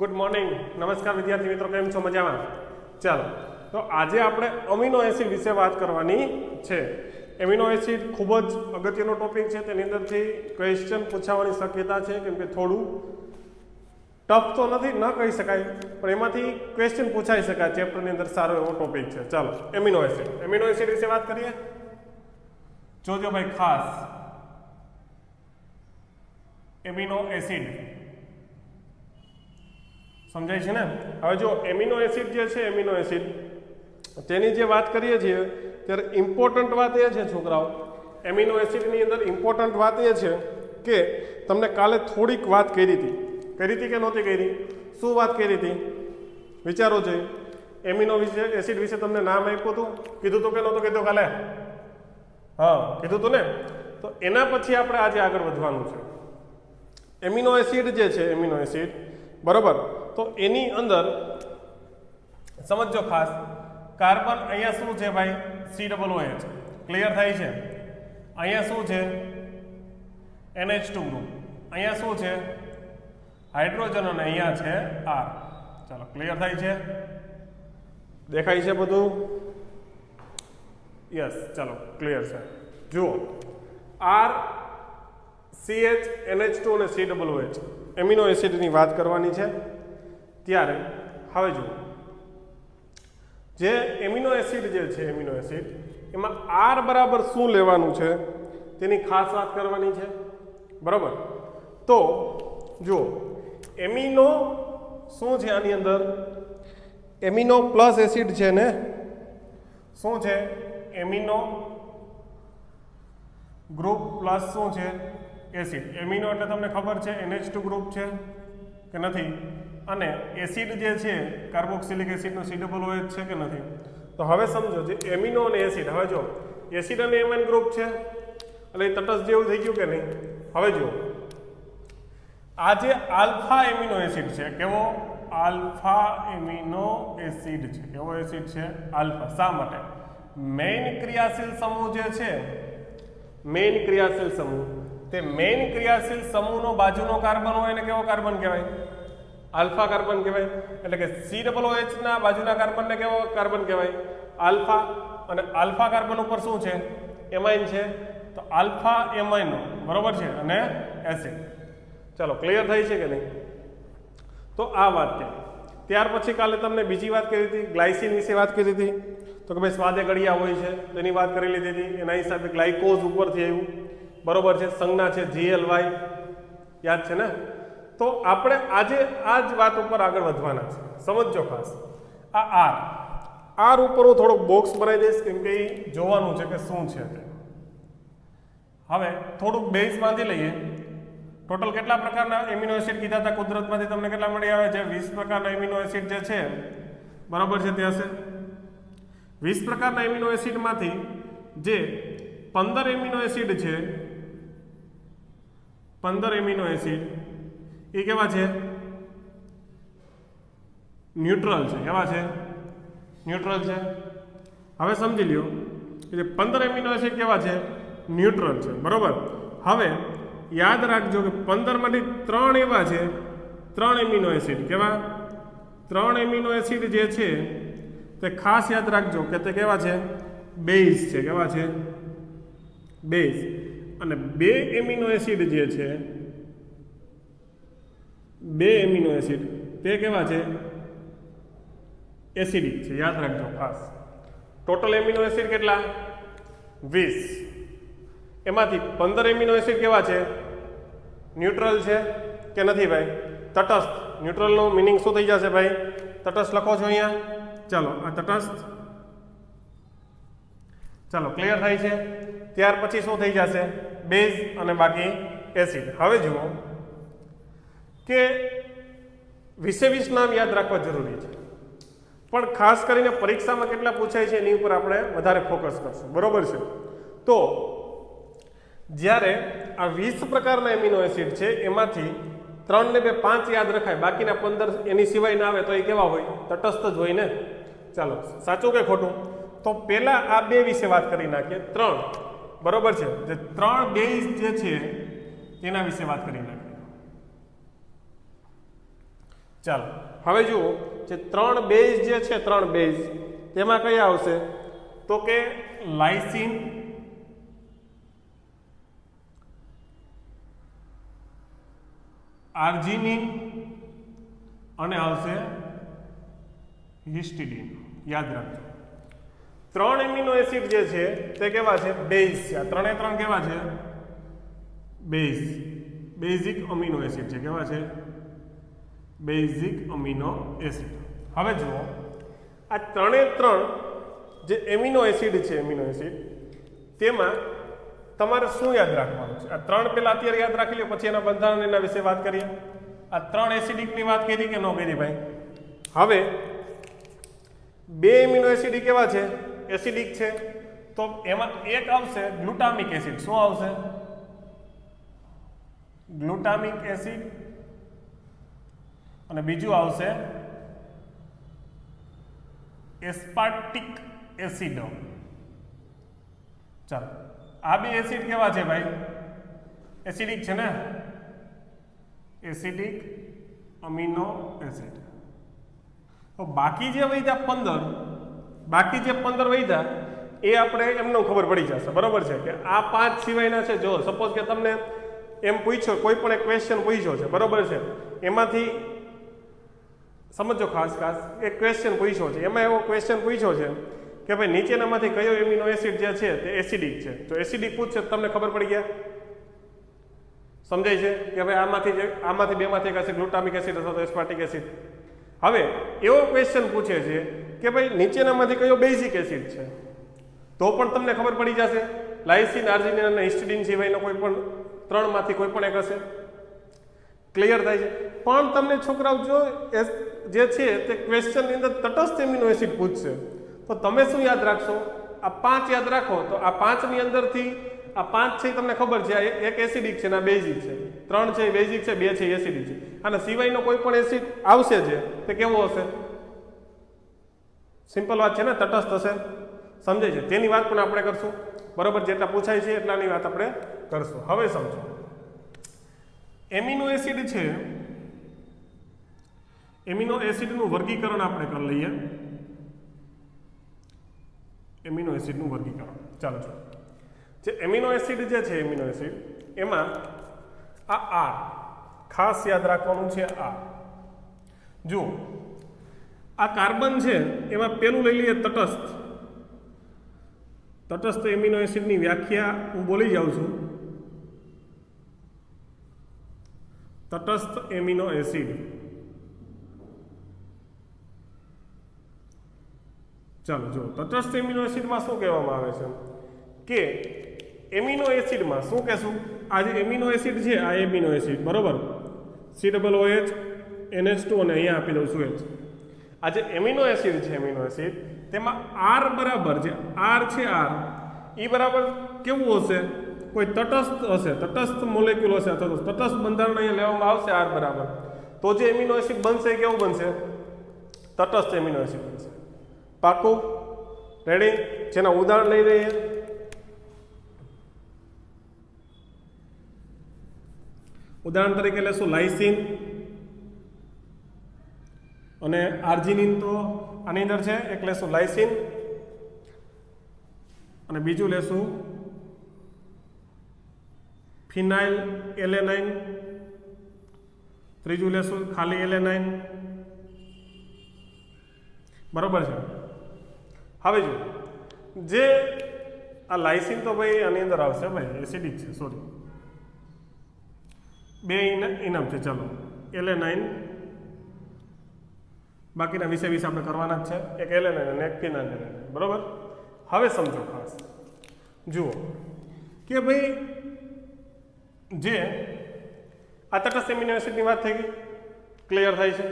Good morning नमस्कार विद्यार्थी मित्रों केम छो मजामां चलो तो आज આપણે અમીનો એસિડ વિશે વાત કરવાની છે। એમિનો એસિડ ખૂબ જ અગત્યનો ટોપિક છે, તેની અંદરથી ક્વેશ્ચન પૂછાવાની શક્યતા છે કેમ કે થોડું ટફ તો નથી ન કહી શકાય પણ એમાંથી ક્વેશ્ચન પૂછાઈ શકાય ચેપ્ટરની અંદર સારો એવો ટોપિક છે। ચાલો એમિનો એસિડ વિશે વાત કરીએ। જોજો ભાઈ ખાસ એમિનો એસિડ समझाय छे ने। हवे जो एमिनो एसिड जे छे एमिनो एसिड तेनी जे बात करीए छीए त्यारे इम्पोर्टंट बात ए छे छोकराओ एमिनो एसिड नी अंदर इम्पोर्टंट बात ए छे के तमने काले थोड़ीक बात करी थी के नहोती करी शुं बात करी थी विचारो जोईए। एमिनो एसिड विषे तमने नाम आप्युं हतुं कीधुं तो के नहोतुं कीधुं काले हाँ कीधुं तो ने तो एना पछी आपणे आजे आगळ वधवानुं छे। एमिनो एसिड जे छे एमिनो एसिड बराबर तो एनी अंदर समझो खास कार्बन अहींया शुं छे भाई COOH क्लियर थाय छे। अहींया शुं छे NH2 ग्रुप अहींया शुं छे हाइड्रोजन अने अहींया छे R। चलो क्लियर थाय छे देखाय छे बधुं यस चलो क्लियर छे। जुओ R CH NH2 અને COOH एमिनो एसिड ની વાત કરવાની છે ત્યારે હવે જુઓ જે એમિનો એસિડ જે છે એમિનો એસિડ એમાં R બરાબર શું લેવાનું છે તેની ખાસ વાત કરવાની છે બરાબર। તો જુઓ એમિનો શું છે આની અંદર એમિનો પ્લસ એસિડ છે ને શું છે એમિનો ગ્રુપ પ્લસ શું છે एसिड एमिनो એટલે તમને ખબર છે NH2 ગ્રુપ છે કે નથી અને એસિડ જે છે કાર્બોક્સિલિક એસિડ નો COOH છે કે નથી। તો હવે સમજો જે એમિનો અને એસિડ હવે જો એસિડ અને એમાઇન ગ્રુપ છે એટલે તટસ્થ જેવું થઈ ગયું કે નહીં। હવે જો આ જે આલ્ફા એમિનો એસિડ છે કેવો આલ્ફા એમિનો એસિડ છે કેવો એસિડ છે આલ્ફા શા માટે મેઇન ક્રિયાશીલ સમૂહ જે છે મેઇન ક્રિયાશીલ સમૂહ તે મેઇન ક્રિયાશીલ સમૂહનો બાજુનો કાર્બન હોય એને કેવો કાર્બન કહેવાય આલ્ફા કાર્બન કહેવાય। એટલે કે COOH ના બાજુના કાર્બનને કેવો કાર્બન કહેવાય આલ્ફા અને આલ્ફા કાર્બન ઉપર શું છે એમાઇન છે તો આલ્ફા એમાઇનો બરોબર છે અને એસિડ। ચલો ક્લિયર થઈ છે કે નહીં। તો આ વાત થઈ ત્યાર પછી કાલે તમને બીજી વાત કરી હતી ગ્લાયસિન વિશે વાત કરી હતી તો કે ભાઈ સ્વાદે ગળિયા હોય છે તેની વાત કરી લીધી હતી એના હિસાબે ગ્લાયકોઝ ઉપરથી આવ્યું बरोबर है संज्ञा है GLY याद है ना। तो आपणे आज आज बात पर आगे वधवाना छे समझो खास आ आर ऊपर हूँ थोड़ो बॉक्स बनाई दईश केम के जोवानुं छे के शुं छे ते। हवे थोड़ुं बेस बांधी लईए टोटल केटला प्रकारना एमिनो एसिड कीधा था कुदरतमांथी तमने केटला मळी आवे छे 20 प्रकारना एमिनो एसिड जे छे बराबर छे ते हशे 20 प्रकारना एमिनो एसिडमांथी जे 15 एमिनो एसिड छे 15 एमिनो एसिड ए केवा छे न्यूट्रल छे केवा छे न्यूट्रल छे। हवे समजी ल्यो के 15 एमिनो एसिड केवा छे न्यूट्रल छे बरोबर। हवे याद राखजो के 15 मांथी 3 एवा छे 3 एमिनो एसिड केवा 3 एमिनो एसिड जे छे ते खास याद राखजो के ते केवा छे बेस छे केवा छे बेस અને બે એમિનો એસિડ જે છે બે એમિનો એસિડ તે કેવા છે એસિડિક છે યાદ રાખજો ખાસ। ટોટલ એમિનો એસિડ કેટલા 20 એમાંથી 15 એમિનો એસિડ કેવા છે ન્યુટ્રલ છે કે નથી ભાઈ તટસ્થ ન્યુટ્રલનો મીનિંગ શું થઈ જશે ભાઈ તટસ્થ લખો છો અહીંયા ચાલો આ તટસ્થ चलो क्लियर थाय छे। त्यार पछी शुं थई जशे बेज अने बाकी एसिड। हवे जुओ के 20 नाम याद राखवा जरूरी छे पण खास करीने परीक्षामां केटला पूछाय छे एनी उपर आपणे वधारे फोकस करशुं बरोबर छे। तो ज्यारे आ 20 प्रकारना एमिनो एसिड छे एमांथी 3 ने 2 5 याद रखाय बाकीना 15 एनी सिवाय ना आवे तो ए केवा होय तटस्थ ज होय ने। चलो साचुं के खोटुं तो पहला आ बे विषे बात करी नाखीए 3 बरोबर है जे 3 बेस जे छे तेना विषे बात करी नाखीए। ચાલો હવે જુઓ જે 3 બેઝ જે છે 3 બેઝ તેમાં કયા આવશે તો કે લાઇસિન, આર્જિનિન અને આવશે હિસ્ટિડિન. યાદ રાખજો 3 એમિનો એસિડ જે છે તે કેવા છે બેઝ છે. આ 3 કેવા છે બેઝ, બેઝિક અમીનો એસિડ છે. કેવા છે બેઝિક અમીનો એસિડ. હવે જુઓ આ 3 જે એમિનો એસિડ છે એમિનો એસિડ તેમાં તમારે શું યાદ રાખવાનું છે? આ 3 પહેલા અત્યારે યાદ રાખી લો, પછી એના બંધારણ એના વિશે વાત કરીએ. આ 3 એસિડિકની વાત કરી કે ન કરી ભાઈ? હવે 2 એમિનો એસિડ કેવા છે એસિડિક છે, તો એમાં એક આવશે ગ્લુટામિક એસિડ. શું આવશે? Glutamic acid. અને બીજું આવશે એસ્પાર્ટિક એસિડ. ચાલો આ બે એસિડ કેવા છે ભાઈ એસિડિક છે ને, એસિડિક અમીનો એસિડ. તો બાકી જે વધ્યા 15 વધ્યા એ આપણે એમનો ખબર પડી જશે. બરોબર છે કે આ 5 સિવાયના છે. જો સપોઝ કે તમને એમ પૂછ્યો કોઈ પણ એક ક્વેશ્ચન પૂછ્યો છે, બરોબર છે, એમાંથી સમજો ખાસ એક ક્વેશ્ચન પૂછ્યો છે, એમાં એવો ક્વેશ્ચન પૂછ્યો છે કે ભાઈ નીચેનામાંથી કયો એમિનો એસિડ જે છે તે એસિડિક છે. તો એસિડિક પૂછશે તમને ખબર પડી ગયા, સમજાય છે કે ભાઈ આમાંથી બેમાંથી એક હશે ગ્લુટામિક એસિડ અથવા તો એસ્પાર્ટિક એસિડ. હવે એવો ક્વેશ્ચન પૂછે છે કે ભાઈ નીચેનામાંથી કયો બેઝિક એસિડ છે, તો પણ તમને ખબર પડી જશે લાઇસિન, આર્જિનિન અને હિસ્ટિડિન સિવાયનો કોઈ પણ 3 માંથી કોઈ પણ એક હશે. ક્લિયર થાય છે? પણ તમને છોકરાઓ જો જે છે તે ક્વેશ્ચનની અંદર તટસ્થ એમિનો એસિડ પૂછશે તો તમે શું યાદ રાખશો? આ 5 યાદ રાખો. તો આ 5ની અંદરથી આ 5 છે તમને ખબર છે એક એસિડિક છે ને આ બેઝિક છે, 3 છે એ બેઝિક છે, 2 છે એ એસિડિક છે. અને સિવાયનો કોઈ પણ એસિડ આવશે છે તે કેવો હશે? સિમ્પલ વાત છે ને, તટસ્થ હશે. સમજાય છે? તેની વાત પણ આપણે કરશું. બરોબર, જેટલા પૂછાય છે એટલાની વાત આપણે કરશું. હવે સમજો એમિનો એસિડ છે, એમિનો એસિડનું વર્ગીકરણ આપણે કરી લઈએ. એમિનો એસિડનું વર્ગીકરણ ચાલો જો જે એમિનો એસિડ જે છે એમિનો એસિડ એમાં આ આર ખાસ યાદ રાખવાનું છે. આ જો આ કાર્બન છે એમાં પેલું લઈ લઈએ તટસ્થ એમિનો એસિડની વ્યાખ્યા હું બોલી જાઉં છું. તટસ્થ એમિનો એસિડ, ચાલો જો તટસ્થ એમિનો એસિડમાં શું કહેવામાં આવે છે કે એમિનો એસિડમાં શું કહેશું? આ જે એમિનો એસિડ છે આ એમિનો એસિડ, બરોબર, COOH NH2 અને અહીંયા આપી દઉં છું H. આ જે એમિનો એસિડ છે એમિનો એસિડ તેમાં R બરાબર જે R છે R એ બરાબર કેવું હશે? કોઈ તટસ્થ હશે, તટસ્થ મોલેક્યુલ હશે અથવા તો તટસ્થ બંધારણ અહીંયા લેવામાં આવશે R બરાબર. તો જે એમિનો એસિડ બનશે કેવું બનશે? તટસ્થ એમિનો એસિડ બનશે. પાકું? રેડી? જેના ઉદાહરણ લઈ લઈએ. ઉદાહરણ તરીકે લેશું લાઇસિન અને આર્જિનિન. તો આની અંદર છે એક લેશું લાઇસિન અને બીજું લેશું ફિનાઇલ એલેનાઇન, ત્રીજું લેશું ખાલી એલેનાઇન. બરોબર છે? હવે જો જે આ લાઇસિન તો ભાઈ આની અંદર આવશે ભાઈ એસિડિક છે, સોરી, 2 ઇનામ છે. ચાલો એલેનાઇન, બાકીના વિશે આપણે કરવાના જ છે. એક એલેનાઇન અને એક ફિનાઇલ એલેનાઇન. બરોબર? હવે સમજો ખાસ જુઓ કે ભાઈ જે આ તટસ્થ એમિનો એસિડની વાત થઈ ગઈ, ક્લિયર થાય છે?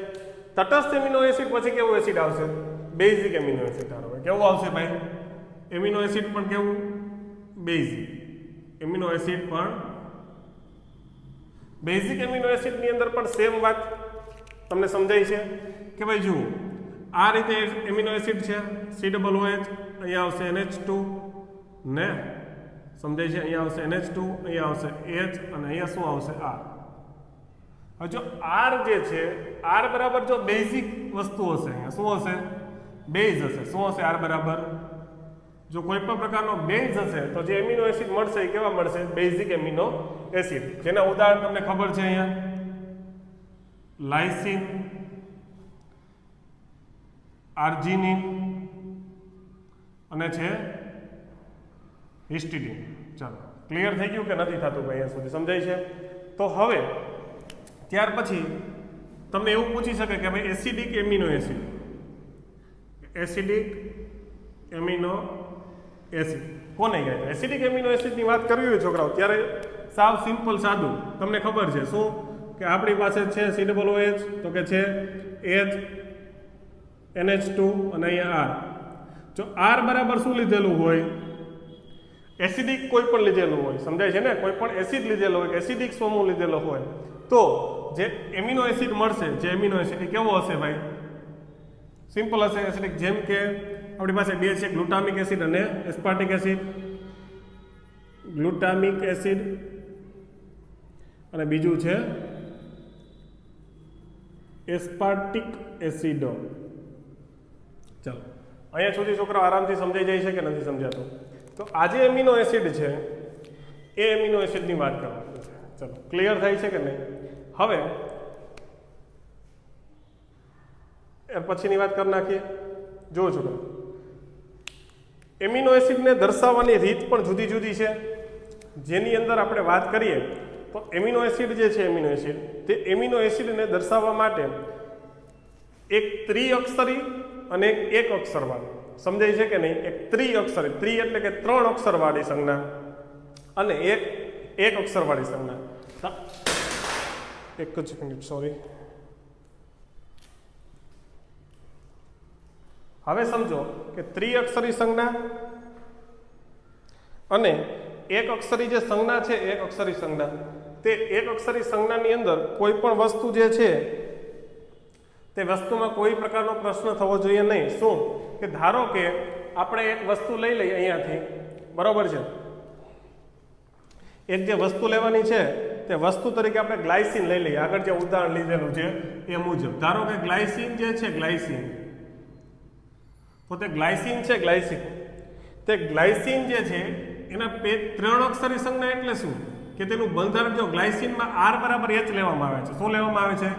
તટસ્થ એમિનો એસિડ પછી કેવું એસિડ આવશે? બેઝિક એમિનો એસિડ આવે. કેવું આવશે ભાઈ? એમિનો એસિડ પણ કેવું? બેઝિક એમિનો એસિડ પણ. બેઝિક એમિનો એસિડની અંદર પણ સેમ વાત તમને સમજાય છે કે ભાઈ જુઓ આ રીતે એમિનો એસિડ છે COOH, અહીંયા આવશે NH2 ને, સમજાય છે? અહીંયા આવશે NH2, અહીંયા આવશે H અને અહીંયા શું આવશે R. હવે જો આર જે છે આર બરાબર જો બેઝિક વસ્તુ હશે અહીંયા શું હશે બેઝ હશે શું હશે આર બરાબર જો કોઈ પણ પ્રકારનો બેઝ હશે તો જે એમિનો એસિડ મળશે એ કેવા મળશે બેઝિક એમિનો એસિડ જેના ઉદાહરણ તમને ખબર છે અહીંયા લાઇસિન આર્જિનિન અને છે હિસ્ટિડિન ચાલો ક્લિયર થઈ ગયું કે નથી થતું ભાઈ અહીંયા સુધી સમજાય છે તો હવે ત્યાર પછી તમને એવું પૂછી શકે કે ભાઈ acidic amino acid amino acid કોને કહે છે એસિડિક એમિનો એસિડની વાત કરવી હોય છોકરાઓ ત્યારે સાવ સિમ્પલ સાદું તમને ખબર છે શું કે આપણી પાસે છે COOH તો કે છે H NH2 અને અહીંયા R જો R બરાબર શું લીધેલું હોય એસિડિક કોઈ પણ લીધેલું હોય સમજાય છે ને કોઈ પણ એસિડ લીધેલો હોય એસિડિક સમૂહ લીધેલો હોય તો જે એમિનો એસિડ મળશે જે એમિનો એસિડ એ કેવો હશે ભાઈ સિમ્પલ હશે એસિડિક જેમ કે આપણી પાસે બે છે ગ્લુટામિક એસિડ અને એસ્પાર્ટિક એસિડ ગ્લુટામિક એસિડ અને બીજું છે એસ્પાર્ટિક એસિડો ચાલો અહીંયા સુધી છોકરો આરામથી સમજાઈ જાય છે કે નથી સમજાતું તો આજે એમિનો એસિડ છે એ એમિનો એસિડની વાત કરવાની છે ચલો ક્લિયર થાય છે કે નહીં હવે પછીની વાત કરી નાખીએ જો છોકરો એમિનો એસિડને દર્શાવવાની રીત પણ જુદી જુદી છે જેની અંદર આપણે વાત કરીએ તો એમિનો એસિડ જે છે એમિનો એસિડ તે એમિનો એસિડને દર્શાવવા માટે એક ત્રિઅક્ષરી અને એક અક્ષરવાળી સમજાય છે કે નહીં એક ત્રિઅક્ષરી ત્રિ એટલે કે 3 અક્ષરવાળી સંજ્ઞા અને એક અક્ષરવાળી સંજ્ઞા એક જ મિનિટ સોરી હવે સમજો કે ત્રિઅક્ષરી સંજ્ઞા અને એક અક્ષરી જે સંજ્ઞા છે એક અક્ષરી સંજ્ઞા તે એક અક્ષરી સંજ્ઞાની અંદર કોઈ પણ વસ્તુ જે છે તે વસ્તુમાં કોઈ પ્રકારનો પ્રશ્ન થવો જોઈએ નહીં શું કે ધારો કે આપણે એક વસ્તુ લઈ લઈએ અહીંયાથી બરોબર છે એક જે વસ્તુ લેવાની છે તે વસ્તુ તરીકે આપણે ગ્લાયસિન લઈ લઈએ આગળ જે ઉદાહરણ લીધેલું છે એ મુજબ ધારો કે ગ્લાયસિન જે છે ગ્લાયસિન તો તે ગ્લાયસિન છે ગ્લાયસિન તે ગ્લાયસિન જે છે એના 3 અક્ષરી સંજ્ઞા એટલે શું કે તેનું બંધારણ જો ગ્લાયસિનમાં R બરાબર H લેવામાં આવે છે શું લેવામાં આવે છે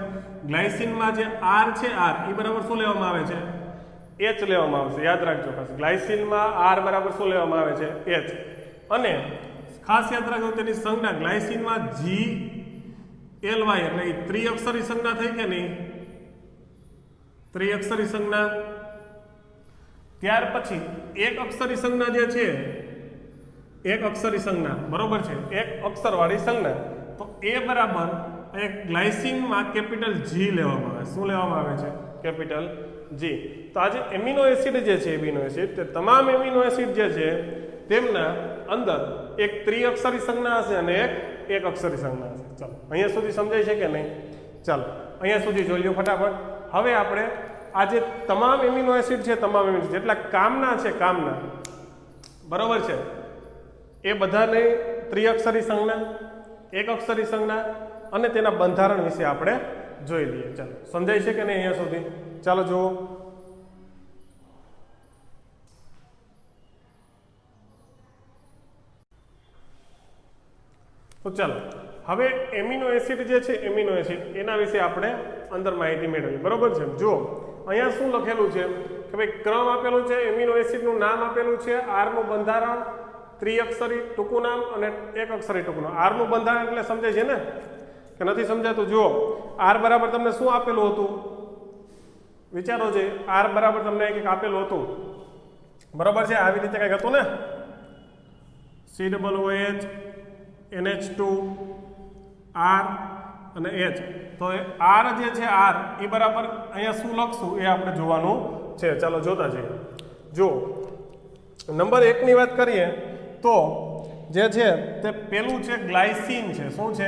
ગ્લાયસિનમાં જે R છે R એ બરાબર શું લેવામાં આવે છે H લેવામાં આવશે યાદ રાખજો ખાસ ગ્લાયસિનમાં R બરાબર શું લેવામાં આવે છે H અને ખાસ યાદ રાખજો તેની સંજ્ઞા ગ્લાયસિનમાં GLY એટલે એ ત્રિઅક્ષરી સંજ્ઞા થઈ કે નહીં ત્રિઅક્ષરી સંજ્ઞા ત્યાર પછી એક અક્ષરી સંજ્ઞા જે છે એક અક્ષરી સંજ્ઞા બરોબર છે એક અક્ષરવાળી સંજ્ઞા તો એ બરાબર એક ગ્લાયસિનમાં કેપિટલ G લેવામાં આવે શું લેવામાં આવે છે કેપિટલ G તો આજે એમિનો એસિડ જે છે એમિનો એસિડ તે તમામ એમિનો એસિડ જે છે તેમના અંદર એક ત્રિઅક્ષરી સંજ્ઞા હશે અને એક અક્ષરી સંજ્ઞા હશે ચાલો અહીંયા સુધી સમજાય છે કે નહીં ચાલો અહીંયા સુધી જોઈ લો ફટાફટ હવે આપણે આ જે તમામ એમિનો એસિડ છે તમામ એમિનો એસિડ જેટલા કામના છે કામના બરોબર છે એ બધાને ત્રિઅક્ષરી સંજ્ઞા એક અક્ષરી સંજ્ઞા અને તેના બંધારણ વિશે આપણે જોઈ લઈએ ચાલો સમજાય છે કે નહીં અહીંયા સુધી ચાલો જુઓ તો ચાલો હવે એમિનો એસિડ જે છે એમિનો એસિડ એના વિશે આપણે અંદર માહિતી મેળવીએ બરોબર છે જુઓ અહીંયા શું લખેલું છે કે ભાઈ ક્રમ આપેલું છે એમિનો એસિડનું નામ આપેલું છે R નું બંધારણ ત્રિઅક્ષરી ટૂંકું નામ અને એક અક્ષરી ટૂંકું નામ R નું બંધારણ એટલે સમજાય છે ને કે નથી સમજાતું જુઓ R બરાબર તમને શું આપેલું હતું વિચારો છે R બરાબર તમને એક આપેલું હતું બરાબર છે આવી રીતે કંઈક હતું ને COOH NH2 R અને H તો એ R જે છે R એ બરાબર અહીંયા શું લખશું એ આપણે જોવાનું છે ચાલો જોતા જઈએ જો નંબર 1 ની વાત કરીએ તો જે છે તે પેલું છે ગ્લાયસિન છે શું છે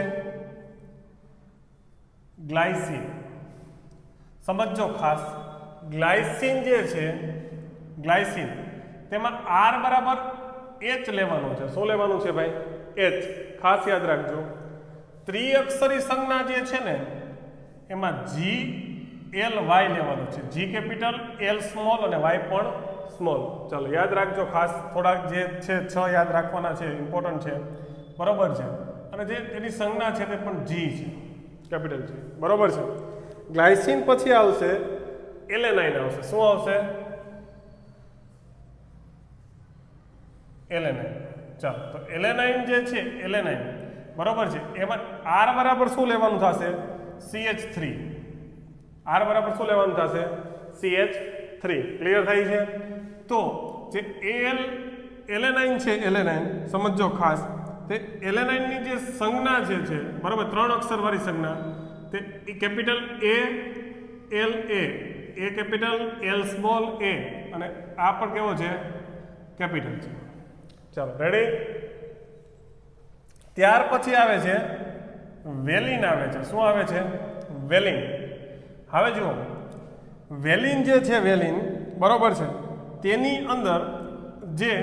ગ્લાયસિન સમજો ખાસ ગ્લાયસિન જે છે ગ્લાયસિન તેમાં R બરાબર H લેવાનું છે શું લેવાનું છે ભાઈ H ખાસ યાદ રાખજો ત્રિઅક્ષરી સંજ્ઞા જે છે ને એમાં જી એલ વાય લેવાનું છે, જી કેપિટલ, એલ સ્મોલ અને વાય પણ સ્મોલ. ચાલો યાદ રાખજો, ખાસ થોડાક જે છે 6 યાદ રાખવાના છે, ઇમ્પોર્ટન્ટ છે, બરોબર છે. અને જે એની સંજ્ઞા છે તે પણ જી છે, કેપિટલ જી, બરોબર છે. ગ્લાયસિન પછી આવશે એલેનાઇન આવશે. શું આવશે? એલેનાઇન. ચાલો તો એલેનાઇન જે છે, એલેનાઇન બરોબર છે, એમાં આર બરાબર શું લેવાનું થશે? CH3. આર બરાબર શું લેવાનું થશે? CH3. ક્લિયર થાય છે? તો જે એલેનાઇન છે, એલેનાઇન સમજો ખાસ, તે એલેનાઇનની જે સંજ્ઞા જે છે બરોબર, 3 અક્ષરવાળી સંજ્ઞા, તે capital A L A capital, L small A, અને આ પણ કેવો છે? કેપિટલ છે. ચાલો રેડી. ત્યાર પછી આવે છે વેલિન આવે છે. શું આવે છે? વેલિન. હવે જુઓ, વેલિન જે છે, વેલિન બરોબર છે, તેની અંદર જે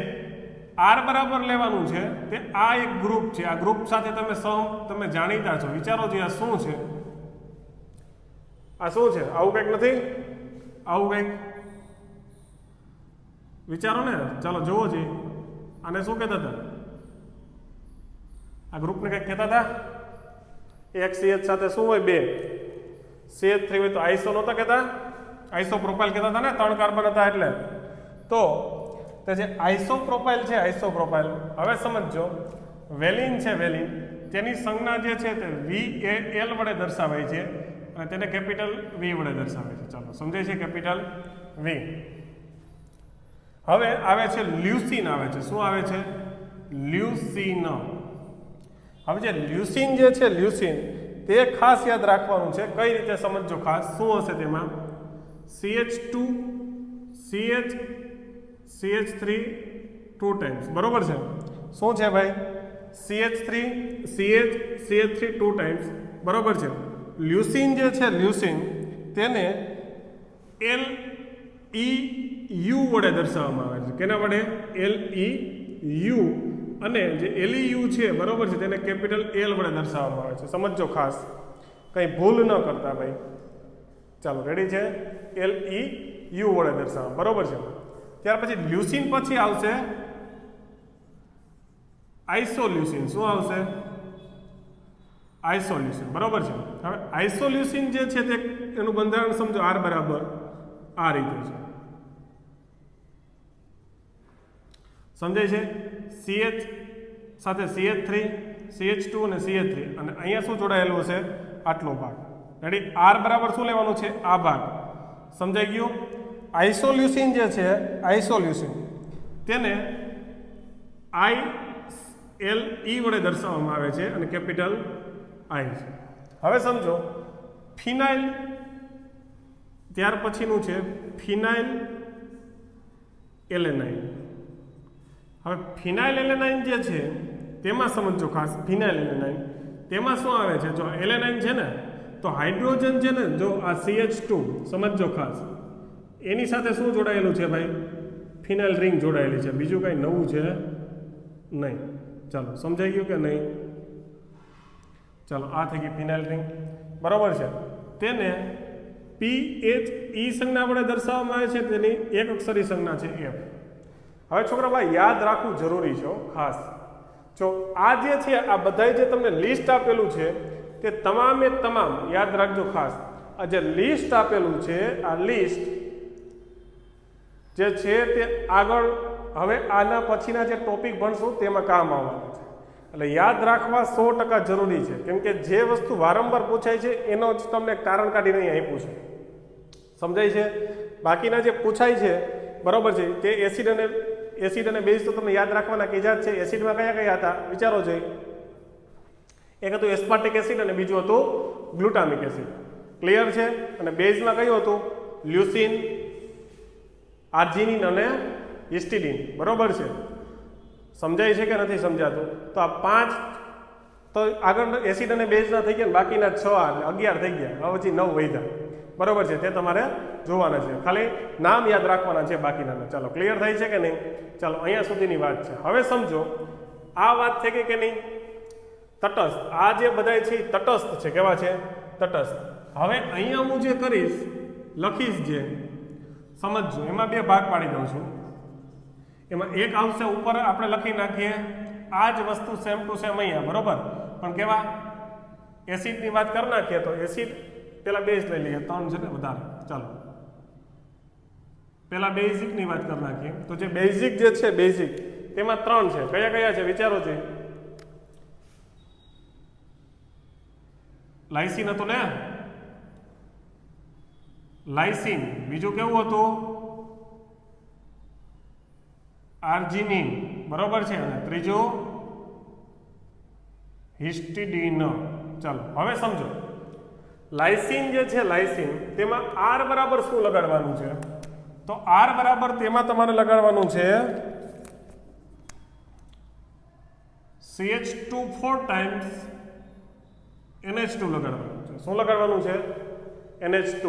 આર બરાબર લેવાનું છે તે આ એક ગ્રુપ છે. આ ગ્રુપ સાથે તમે જાણીતા છો. વિચારો છો આ શું છે? આ શું છે? આવું કંઈક નથી? આવું કંઈક વિચારો ને. ચાલો જોવો જોઈએ. આને શું કહેતા હતા? આ ગ્રુપને કંઈક કહેતા હતા. એક CH સાથે શું હોય? 2 CH3 હોય તો આઈસો નહોતા કહેતા? આઈસો પ્રોપાઇલ કહેતા હતા ને, 3 કાર્બન હતા એટલે. તો જે આઈસો પ્રોપાઇલ છે, આઈસો પ્રોપાઇલ, હવે સમજો વેલિન છે, વેલિન તેની સંજ્ઞા જે છે તે VAL વડે દર્શાવાય છે અને તેને કેપિટલ V વડે દર્શાવે છે. ચાલો સમજાય છે? Capital V. હવે આવે છે લ્યુસીન આવે છે. શું આવે છે? લ્યુસીન. હવે જે લ્યુસીન જે છે, લ્યુસીન તે ખાસ યાદ રાખવાનું છે. કઈ રીતે સમજો ખાસ? શું હશે તેમાં? CH2 CH3 2 ટાઈમ્સ, બરોબર છે. શું છે ભાઈ? CH3 CH3 2 ટાઈમ્સ, બરોબર છે. લ્યુસીન જે છે, લ્યુસીન તેને LEU વડે દર્શાવવામાં આવે છે. કેના વડે? LEU. અને જે LEU છે બરોબર છે, તેને કેપિટલ L વડે દર્શાવવામાં આવે છે. સમજો ખાસ, કંઈ ભૂલ ન કરતા ભાઈ. ચાલો રેડી છે? LEU વડે દર્શાવવા, બરોબર છે. ત્યાર પછી લ્યુસીન પછી આવશે આઇસોલ્યુસીન. શું આવશે? આઇસોલ્યુસીન, બરોબર છે. હવે આઇસોલ્યુસીન જે છે તે એનું બંધારણ સમજો, આર બરાબર આ રીતે છે. સમજાય છે? CH સાથે CH3 CH2 અને CH3, અને અહીંયા શું જોડાયેલું હશે? આટલો ભાગ. રેડી? આર બરાબર શું લેવાનું છે? આ ભાગ. સમજાઈ ગયું? આઇસોલ્યુસીન જે છે, આઇસોલ્યુસીન તેને ILE વડે દર્શાવવામાં આવે છે અને કેપિટલ I છે. હવે સમજો ફિનાઇલ, ત્યાર પછીનું છે ફિનાઇલ એલેનાઇન. હવે ફિનાઇલ એલેનાઇન જે છે તેમાં સમજો ખાસ, ફિનાઇલ એલેનાઇન તેમાં શું આવે છે? જો એલેનાઇન છે ને તો હાઇડ્રોજન છે ને, જો આ CH2 સમજો ખાસ, એની સાથે શું જોડાયેલું છે ભાઈ? ફિનાઇલ રિંગ જોડાયેલી છે. બીજું કંઈ નવું છે નહીં. ચાલો સમજાઈ ગયું કે નહીં? ચાલો આ થઈ ગઈ ફિનાઇલ રિંગ, બરોબર છે. તેને PHE સંજ્ઞા વડે દર્શાવવામાં આવે છે. તેની એક અક્ષરી સંજ્ઞા છે F. હવે છોકરા ભાઈ યાદ રાખવું જરૂરી છે ખાસ. જો આ જે છે, આ બધા જે તમને લિસ્ટ આપેલું છે તે તમામે તમામ યાદ રાખજો ખાસ. આ જે લિસ્ટ આપેલું છે, આ લિસ્ટ જે છે તે આગળ હવે આના પછીના જે ટોપિક ભણશું તેમાં કામ આવવાનું છે. એટલે યાદ રાખવા 100% જરૂરી છે, કેમ કે જે વસ્તુ વારંવાર પૂછાય છે એનો જ તમને કારણ કાઢીને અહીં આપ્યું છે. સમજાય છે? બાકીના જે પૂછાય છે બરોબર છે, તે એસિડ અને બેઝ તો તમને યાદ રાખવાના કીધા જ છે. એસિડમાં કયા કયા હતા વિચારો જોઈએ. એક હતું એસ્પાર્ટિક એસિડ અને બીજું હતું ગ્લુટામિક એસિડ. ક્લિયર છે? અને બેઝમાં કયું હતું? લ્યુસીન, આર્જિનિન અને હિસ્ટિડિન, બરોબર છે. સમજાય છે કે નથી સમજાતું? તો આ 5 તો આગળ એસિડ અને બેઝના થઈ ગયા, બાકીના 6 11 થઈ ગયા. હવે પછી 9 વધ્યા, બરોબર છે. તે તમારે જોવાના છે, ખાલી નામ યાદ રાખવાના છે બાકીના. ચાલો ક્લિયર થાય છે કે નહીં? ચાલો અહીંયા સુધીની વાત છે. હવે સમજો આ વાત થઈ ગઈ કે નહીં? તટસ્થ. આ જે બધા છે તટસ્થ છે. કેવા છે? તટસ્થ. હવે અહીંયા હું જે કરીશ લખીશ જે સમજજો એમાં બે ભાગ પાડી દઉં છું એમાં એક આવશે ઉપર આપણે લખી નાખીએ આ જ વસ્તુ સેમ ટુ સેમ અહીંયા બરોબર પણ કેવા એસિડની વાત કરી નાખીએ તો એસિડ પેલા બેઝ લઈ લઈએ 3 છે ને વધારે ચાલો પેલા બેઝિકની વાત કરી નાખીએ તો જે બેઝિક જે છે બેઝિક તેમાં 3 છે કયા કયા છે વિચારો છે લાઇસિન હતું ને લાઇસિન બીજું કેવું હતું આર્જિનિન બરોબર છે અને ત્રીજું હિસ્ટિડીન ચાલો હવે સમજો લાઇસિન જે છે લાઇસિન તેમાં R બરાબર શું લગાડવાનું છે તો R બરાબર તેમાં તમારે લગાડવાનું છે CH2 4 times NH2 લગાડવાનું છે શું લગાડવાનું છે NH2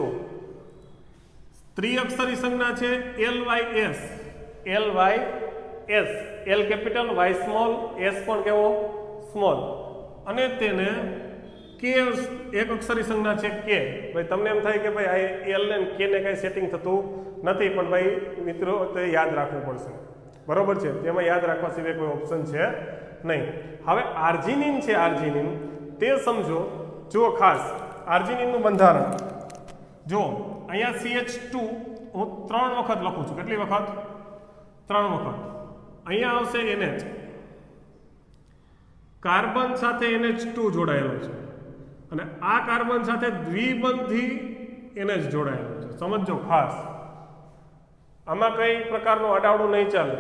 ત્રિઅક્ષરી સંજ્ઞા છે LYS L capital Y small S પણ કેવો સ્મોલ અને તેને K એક અક્ષરી સંજ્ઞા છે K ભાઈ તમને એમ થાય કે ભાઈ આ L ને K ને કઈ સેટિંગ થતું નથી પણ ભાઈ મિત્રો તે યાદ રાખવું પડશે બરોબર છે તેમાં યાદ રાખવા સિવાય કોઈ ઓપ્શન છે નહીં હવે આર્જિનિન છે આર્જિનિન તે સમજો જુઓ ખાસ આર્જિનિનનું બંધારણ જો અહીંયા CH2 હું 3 વખત લખું છું કેટલી વખત 3 વખત અહીંયા આવશે NH કાર્બન સાથે NH2 જોડાયેલો છે અને આ કાર્બન સાથે દ્વિબંધી NH જોડાયેલો છે સમજો ખાસ આમાં કઈ પ્રકારનો અડાવડું નહીં ચાલે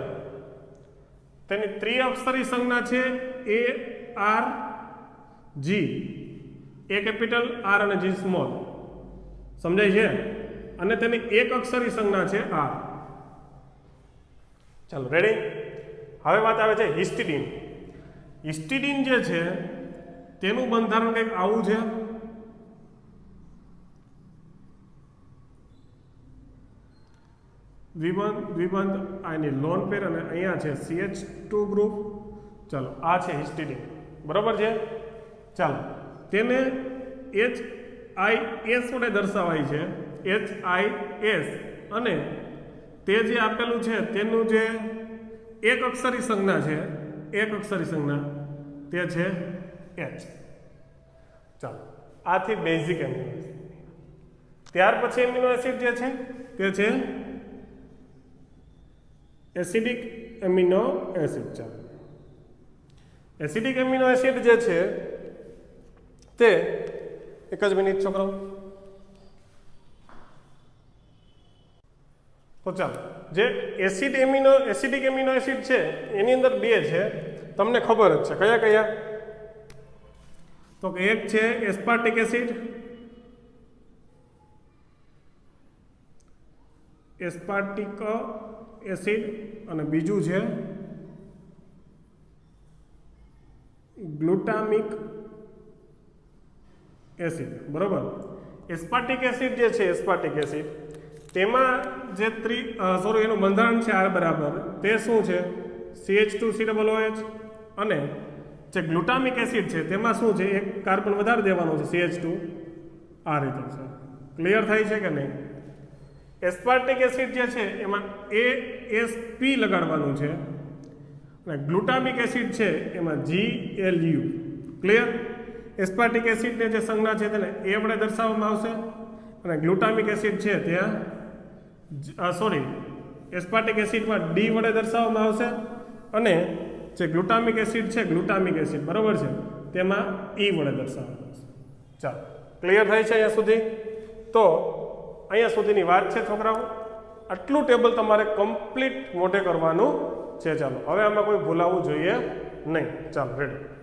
તેની ત્રિઅક્ષરી સંજ્ઞા છે ARG A કેપિટલ R અને G સ્મોલ સમજાય છે અને તેની એક અક્ષરી સંજ્ઞા છે R ચાલો રેડી હવે વાત આવે છે હિસ્ટિડીન હિસ્ટિડીન જે છે તેનું બંધારણ કંઈક આવું છે દ્વિબંધ આની લોન પેર અને અહીંયા છે CH2 ગ્રુપ ચાલો આ છે હિસ્ટિડીન બરોબર છે ચાલો તેને HIS વડે દર્શાવાય છે HIS અને તે જે આપેલું છે તેનું જે એક અક્ષરી સંજ્ઞા છે એક અક્ષરી સંજ્ઞા તે છે H ચાલો આથી બેઝિક એમિનો એસિડ ત્યાર પછી એમિનો એસિડ જે છે તે છે એસિડિક એમિનો એસિડ ચાલો એસિડિક એમિનો એસિડ જે છે તે એક જ મિનિટ છોકરાઓ તો ચાલો જે એસિડિક એમિનો એસિડ છે એની અંદર બે છે તમને ખબર જ છે કયા કયા તો એક છે એસ્પાર્ટિક એસિડ અને બીજું છે ગ્લુટામિક એસિડ બરોબર એસ્પાર્ટિક એસિડ જે છે એસ્પાર્ટિક એસિડ તેમાં જે એનું બંધારણ છે R બરાબર તે શું છે CH2COOH અને જે ગ્લુટામિક એસિડ છે તેમાં શું છે એક કાર્બન વધારે દેવાનો છે CH2 આ રીતે છે ક્લિયર થાય છે કે નહીં એસ્પાર્ટિક એસિડ જે છે એમાં ASP લગાડવાનું છે અને ગ્લુટામિક એસિડ છે એમાં GLU ક્લિયર એસ્પાર્ટિક એસિડને જે સંજ્ઞા છે તેને A વડે દર્શાવવામાં આવશે અને ગ્લુટામિક એસિડ છે ત્યાં એસ્પાર્ટિક એસિડમાં D વડે દર્શાવવામાં આવશે અને જે ગ્લુટામિક એસિડ છે ગ્લુટામિક એસિડ બરોબર છે તેમાં E વડે દર્શાવવામાં આવશે ચાલો ક્લિયર થાય છે અહીંયા સુધી તો અહીંયા સુધીની વાત છે છોકરાઓ આટલું ટેબલ તમારે કમ્પ્લીટ મોઢે કરવાનું છે ચાલો હવે આમાં કોઈ ભૂલાવવું જોઈએ નહીં ચાલો રેડી